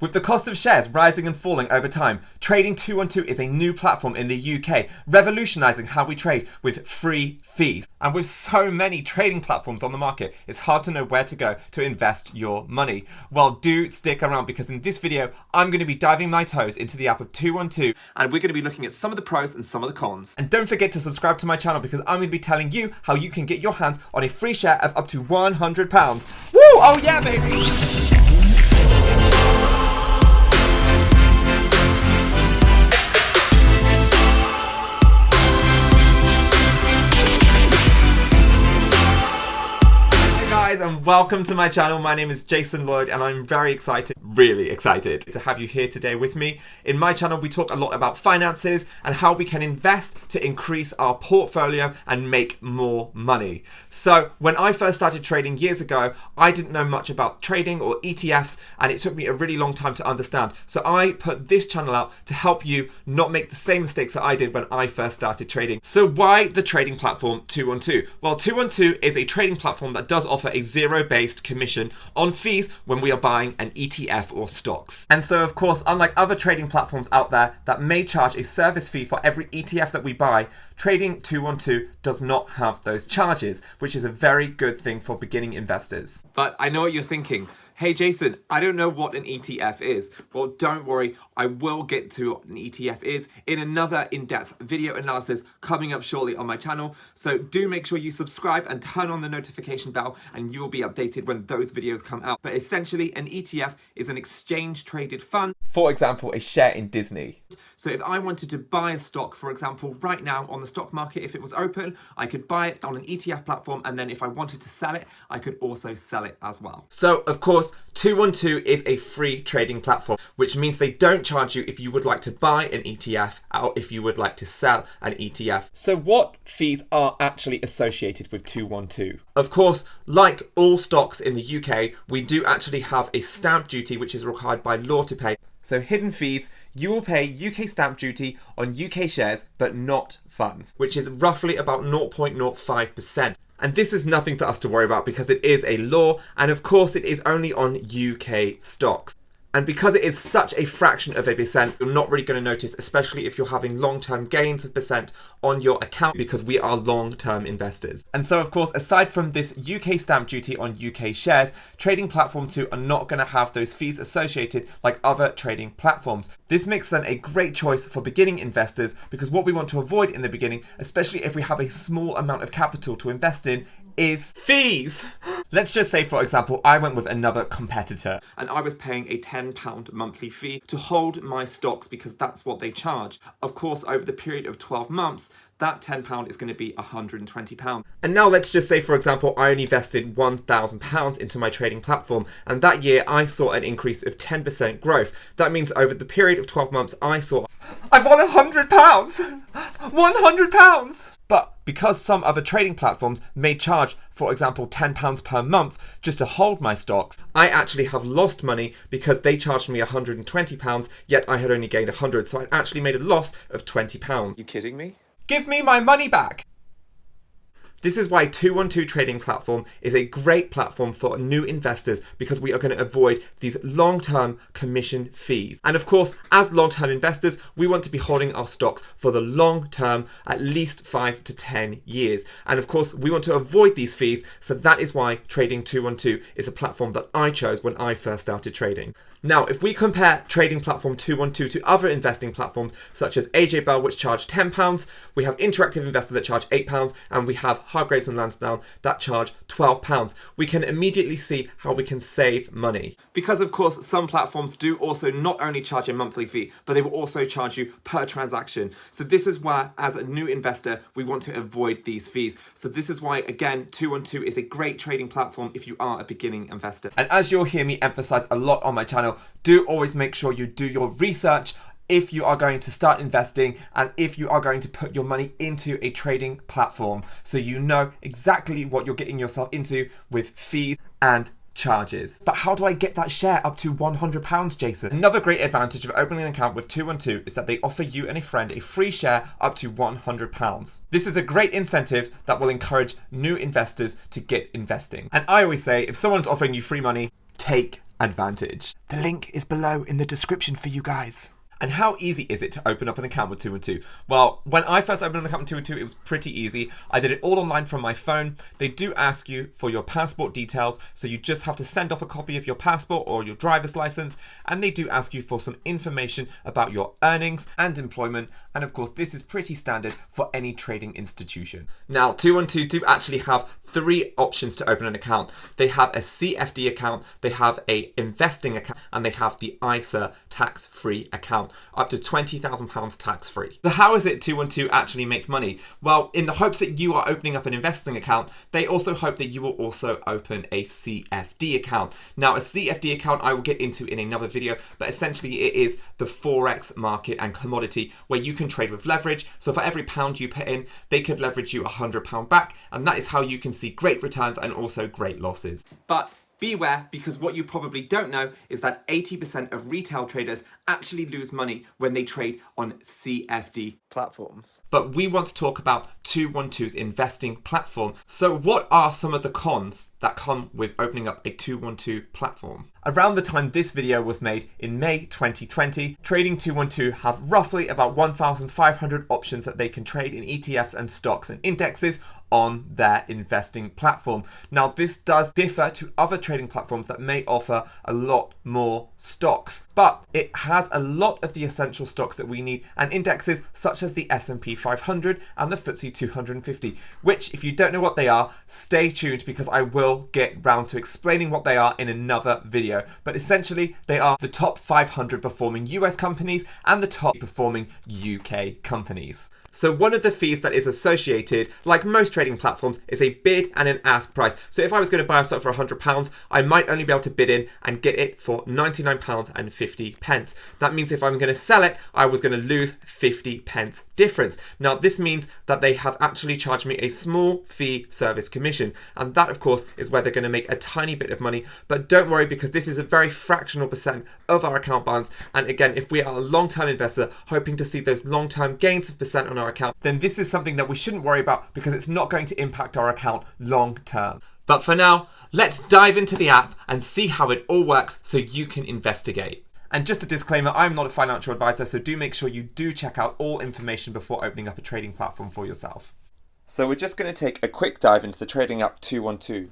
With the cost of shares rising and falling over time, Trading 212 is a new platform in the UK, revolutionising how we trade with free fees. And with so many trading platforms on the market, it's hard to know where to go to invest your money. Well, do stick around because in this video, I'm going to be diving my toes into the app of 212 and we're going to be looking at some of the pros and some of the cons. And don't forget to subscribe to my channel because I'm going to be telling you how you can get your hands on a free share of up to £100. Woo! Oh yeah, baby! And welcome to my channel. My name is Jason Lloyd and I'm very excited, really excited to have you here today with me. In my channel we talk a lot about finances and how we can invest to increase our portfolio and make more money. So when I first started trading years ago, I didn't know much about trading or ETFs and it took me a really long time to understand. So I put this channel out to help you not make the same mistakes that I did when I first started trading. So why the trading platform 212? Well, 212 is a trading platform that does offer a zero-based commission on fees when we are buying an ETF or stocks. And so of course, unlike other trading platforms out there that may charge a service fee for every ETF that we buy, Trading 212 does not have those charges, which is a very good thing for beginning investors. But I know what you're thinking. Hey Jason, I don't know what an ETF is. Well, don't worry, I will get to what an ETF is in another in-depth video analysis coming up shortly on my channel. So do make sure you subscribe and turn on the notification bell and you will be updated when those videos come out. But essentially, an ETF is an exchange-traded fund. For example, a share in Disney. So if I wanted to buy a stock, for example, right now on the stock market, if it was open, I could buy it on an ETF platform. And then if I wanted to sell it, I could also sell it as well. So of course, 212 is a free trading platform, which means they don't charge you if you would like to buy an ETF or if you would like to sell an ETF. So what fees are actually associated with 212? Of course, like all stocks in the UK, we do actually have a stamp duty which is required by law to pay. So hidden fees, you will pay UK stamp duty on UK shares, but not funds, which is roughly about 0.05%. And this is nothing for us to worry about because it is a law, and of course it is only on UK stocks. And because it is such a fraction of a percent, you're not really going to notice, especially if you're having long-term gains of percent on your account because we are long-term investors. And so, of course, aside from this UK stamp duty on UK shares, trading platform 2 are not going to have those fees associated like other trading platforms. This makes them a great choice for beginning investors because what we want to avoid in the beginning, especially if we have a small amount of capital to invest in, is fees. Let's just say, for example, I went with another competitor and I was paying a £10 monthly fee to hold my stocks because that's what they charge. Of course, over the period of 12 months, that £10 is going to be £120. And now let's just say, for example, I only invested £1,000 into my trading platform. And that year I saw an increase of 10% growth. That means over the period of 12 months, I won £100! £100! But because some other trading platforms may charge, for example, £10 per month just to hold my stocks, I actually have lost money because they charged me £120, yet I had only gained £100. So I actually made a loss of £20. You kidding me? Give me my money back! This is why 212 Trading Platform is a great platform for new investors because we are going to avoid these long-term commission fees. And of course, as long-term investors, we want to be holding our stocks for the long term, at least 5 to 10 years. And of course, we want to avoid these fees. So that is why Trading 212 is a platform that I chose when I first started trading. Now, if we compare Trading Platform 212 to other investing platforms such as AJ Bell, which charge £10, we have Interactive Investor that charge £8, and we have Hargreaves Lansdown that charge £12. We can immediately see how we can save money. Because of course, some platforms do also not only charge a monthly fee, but they will also charge you per transaction. So this is where, as a new investor, we want to avoid these fees. So this is why, again, 212 is a great trading platform if you are a beginning investor. And as you'll hear me emphasize a lot on my channel, do always make sure you do your research if you are going to start investing and if you are going to put your money into a trading platform, so you know exactly what you're getting yourself into with fees and charges. But how do I get that share up to £100, Jason? Another great advantage of opening an account with 212 is that they offer you and a friend a free share up to £100. This is a great incentive that will encourage new investors to get investing. And I always say, if someone's offering you free money, take advantage. The link is below in the description for you guys. And how easy is it to open up an account with 212? Well, when I first opened an account with 212, it was pretty easy. I did it all online from my phone. They do ask you for your passport details, so you just have to send off a copy of your passport or your driver's license, and they do ask you for some information about your earnings and employment, and of course this is pretty standard for any trading institution. Now, 212 do actually have 3 options to open an account. They have a CFD account, they have a investing account, and they have the ISA tax-free account, up to £20,000 tax-free. So how is it 212 actually make money? Well, in the hopes that you are opening up an investing account, they also hope that you will also open a CFD account. Now, a CFD account I will get into in another video, but essentially it is the Forex market and commodity where you can trade with leverage. So for every pound you put in, they could leverage you £100 back, and that is how you can see great returns and also great losses. But beware, because what you probably don't know is that 80% of retail traders actually lose money when they trade on CFD platforms. But we want to talk about 212's investing platform. So what are some of the cons that come with opening up a 212 platform? Around the time this video was made in May 2020, Trading 212 have roughly about 1,500 options that they can trade in ETFs and stocks and indexes on their investing platform. Now, this does differ to other trading platforms that may offer a lot more stocks, but it has a lot of the essential stocks that we need and indexes such as the S&P 500 and the FTSE 250, which, if you don't know what they are, stay tuned because I will get round to explaining what they are in another video. But essentially, they are the top 500 performing US companies and the top performing UK companies. So one of the fees that is associated, like most trading platforms, is a bid and an ask price. So if I was going to buy a stock for £100, I might only be able to bid in and get it for £99.50. That means if I'm going to sell it, I was going to lose 50p difference. Now, this means that they have actually charged me a small fee service commission. And that, of course, is where they're going to make a tiny bit of money. But don't worry, because this is a very fractional percent of our account balance. And again, if we are a long-term investor hoping to see those long-term gains of percent on our account, then this is something that we shouldn't worry about because it's not going to impact our account long term. But for now, let's dive into the app and see how it all works so you can investigate. And just a disclaimer, I'm not a financial advisor, so do make sure you do check out all information before opening up a trading platform for yourself. So we're just going to take a quick dive into the trading app 212.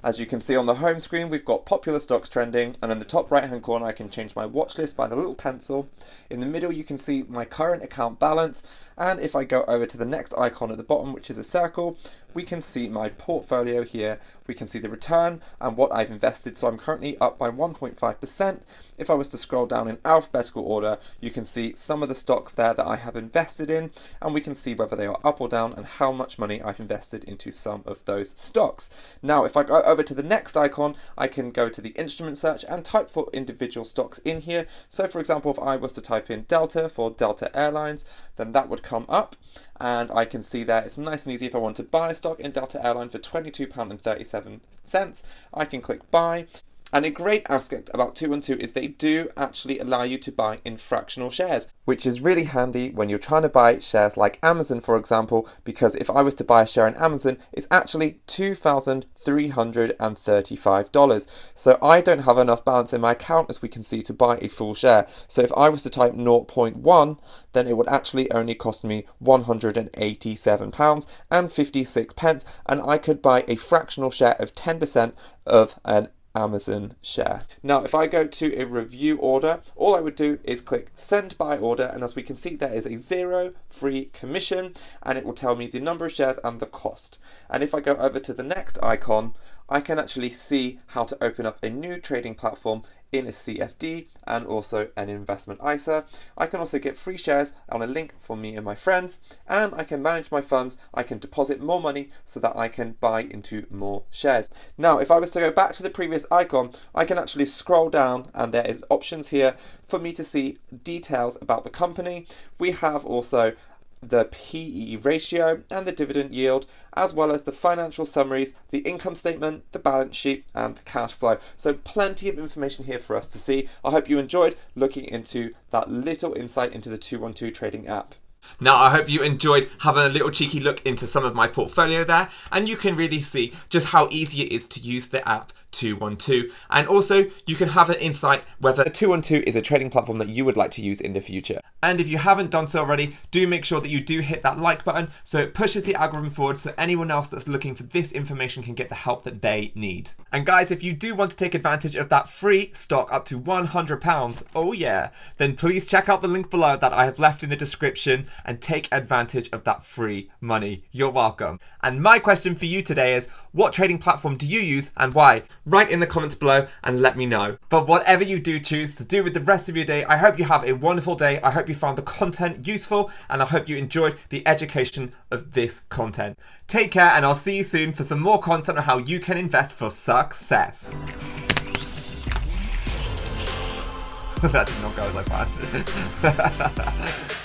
As you can see on the home screen, we've got popular stocks trending, and in the top right hand corner I can change my watch list by the little pencil. In the middle you can see my current account balance, and if I go over to the next icon at the bottom, which is a circle, we can see my portfolio here. We can see the return and what I've invested. So I'm currently up by 1.5%. If I was to scroll down in alphabetical order, you can see some of the stocks there that I have invested in, and we can see whether they are up or down and how much money I've invested into some of those stocks. Now, if I go over to the next icon, I can go to the instrument search and type for individual stocks in here. So for example, if I was to type in Delta for Delta Airlines, then that would come up, and I can see there it's nice and easy. If I want to buy a stock in Delta Airlines for £22.37, I can click buy. And a great aspect about 212 is they do actually allow you to buy in fractional shares, which is really handy when you're trying to buy shares like Amazon, for example, because if I was to buy a share in Amazon, it's actually $2,335. So I don't have enough balance in my account, as we can see, to buy a full share. So if I was to type 0.1, then it would actually only cost me £187.56, and I could buy a fractional share of 10% of an Amazon share. Now, if I go to a review order, all I would do is click send buy order, and as we can see, there is a 0 free commission, and it will tell me the number of shares and the cost. And if I go over to the next icon, I can actually see how to open up a new trading platform in a CFD and also an investment ISA. I can also get free shares on a link for me and my friends, and I can manage my funds. I can deposit more money so that I can buy into more shares. Now, if I was to go back to the previous icon, I can actually scroll down, and there is options here for me to see details about the company. We have also the PE ratio and the dividend yield, as well as the financial summaries, the income statement, the balance sheet, and the cash flow. So plenty of information here for us to see. I hope you enjoyed looking into that little insight into the 212 trading app. Now, I hope you enjoyed having a little cheeky look into some of my portfolio there, and you can really see just how easy it is to use the app 212. And also, you can have an insight whether 212 is a trading platform that you would like to use in the future. And if you haven't done so already, do make sure that you do hit that like button so it pushes the algorithm forward so anyone else that's looking for this information can get the help that they need. And guys, if you do want to take advantage of that free stock up to £100, oh yeah, then please check out the link below that I have left in the description and take advantage of that free money. You're welcome. And my question for you today is, what trading platform do you use and why? Write in the comments below and let me know. But whatever you do choose to do with the rest of your day, I hope you have a wonderful day. I hope you found the content useful and I hope you enjoyed the education of this content. Take care and I'll see you soon for some more content on how you can invest for success. That did not go as I planned.